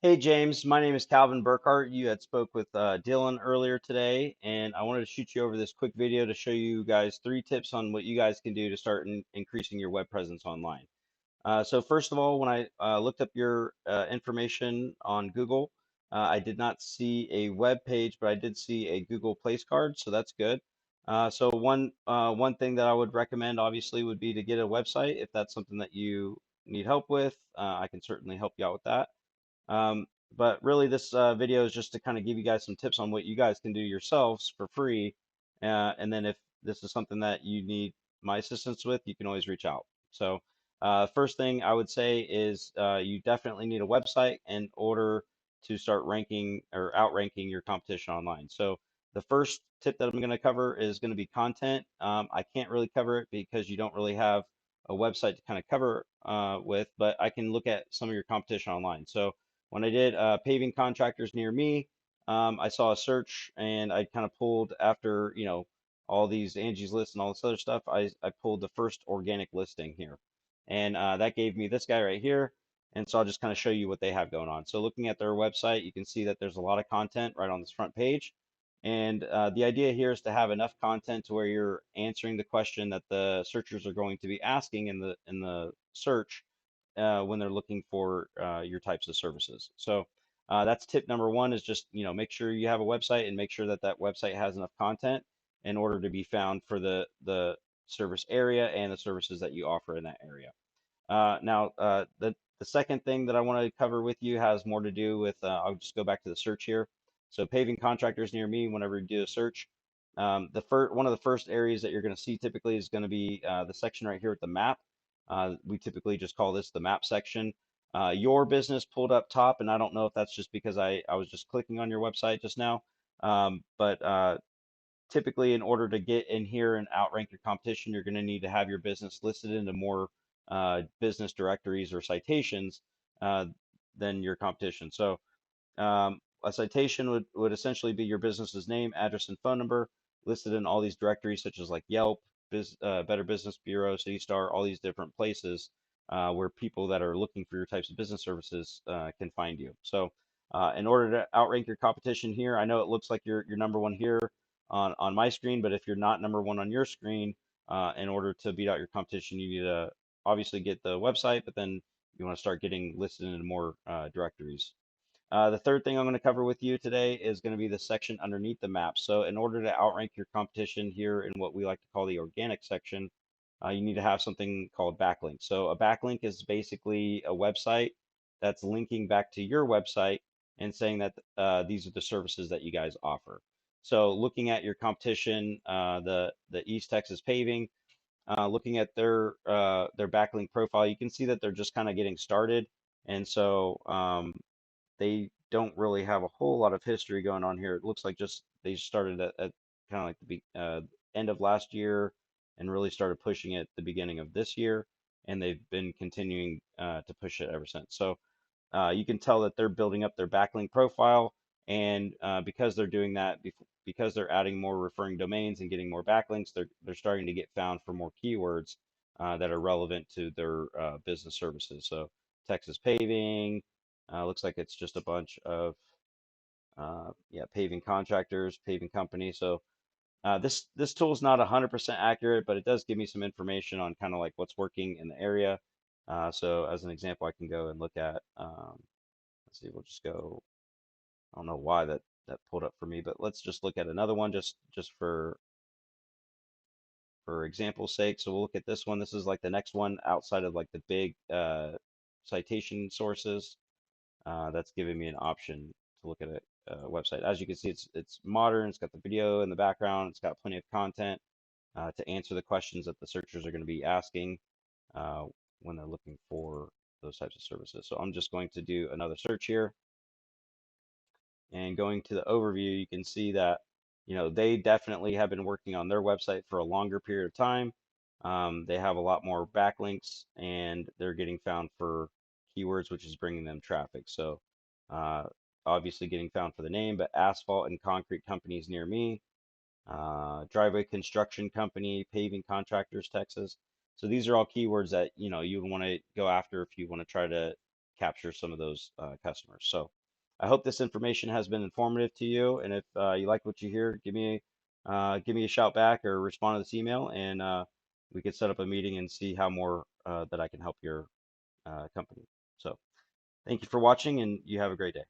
Hey James, my name is Calvin Burkhart. You had spoke with Dylan earlier today, and I wanted to shoot you over this quick video to show you guys 3 tips on what you guys can do to start increasing your web presence online. So first of all, when I looked up your information on Google, I did not see a web page, but I did see a Google Place card, so that's good. So one thing that I would recommend, obviously, would be to get a website if that's something that you need help with. I can certainly help you out with that. Um, but really, this video is just to kind of give you guys some tips on what you guys can do yourselves for free. And then if this is something that you need my assistance with, you can always reach out. So, first thing I would say is you definitely need a website in order to start ranking or outranking your competition online. So, the first tip that I'm going to cover is going to be content. I can't really cover it because you don't really have a website to kind of cover with, but I can look at some of your competition online. So, when I did paving contractors near me, I saw a search and I kind of pulled after, all these Angie's List and all this other stuff. I pulled the first organic listing here. And that gave me this guy right here. And so I'll just kind of show you what they have going on. So looking at their website, you can see that there's a lot of content right on this front page. And the idea here is to have enough content to where you're answering the question that the searchers are going to be asking in the search when they're looking for your types of services. So that's tip number one is just, make sure you have a website and make sure that that website has enough content in order to be found for the service area and the services that you offer in that area. Now, the second thing that I want to cover with you has more to do with, I'll just go back to the search here. So paving contractors near me, whenever you do a search, one of the first areas that you're going to see typically is going to be the section right here with the map. We typically just call this the map section. Your business pulled up top, and I don't know if that's just because I was just clicking on your website just now, but typically in order to get in here and outrank your competition, you're going to need to have your business listed into more business directories or citations uh, than your competition. So a citation would essentially be your business's name, address, and phone number listed in all these directories, such as like Yelp, Better Business Bureau, City Star, all these different places where people that are looking for your types of business services can find you. So, in order to outrank your competition here, I know it looks like you're number one here on my screen, but if you're not number one on your screen, in order to beat out your competition, you need to obviously get the website, but then you want to start getting listed in more directories. The third thing I'm going to cover with you today is going to be the section underneath the map. So in order to outrank your competition here in what we like to call the organic section, you need to have something called backlink. So a backlink is basically a website that's linking back to your website and saying that these are the services that you guys offer. So looking at your competition, the East Texas Paving, looking at their backlink profile, you can see that they're just kind of getting started, and so they don't really have a whole lot of history going on here. It looks like just they started at kind of like the end of last year and really started pushing it at the beginning of this year, and they've been continuing to push it ever since. So you can tell that they're building up their backlink profile, and because they're doing that, because they're adding more referring domains and getting more backlinks, they're starting to get found for more keywords that are relevant to their business services. So Texas Paving, looks like it's just a bunch of yeah, paving contractors, paving companies. So this tool is not 100% accurate, but it does give me some information on kind of like what's working in the area. So as an example, I can go and look at, let's see, we'll just go, I don't know why that pulled up for me, but let's just look at another one just for example's sake. So we'll look at this one. This is like the next one outside of like the big citation sources. That's giving me an option to look at a website. As you can see, it's modern. It's got the video in the background. It's got plenty of content to answer the questions that the searchers are going to be asking uh, when they're looking for those types of services. So I'm just going to do another search here, and going to the overview, you can see that they definitely have been working on their website for a longer period of time. They have a lot more backlinks, and they're getting found for keywords, which is bringing them traffic. So uh, obviously getting found for the name, but asphalt and concrete companies near me, driveway construction company, paving contractors, Texas. So these are all keywords that you would want to go after if you want to try to capture some of those customers. So I hope this information has been informative to you. And if you like what you hear, give me a shout back or respond to this email, and we could set up a meeting and see how more that I can help your company. So thank you for watching, and you have a great day.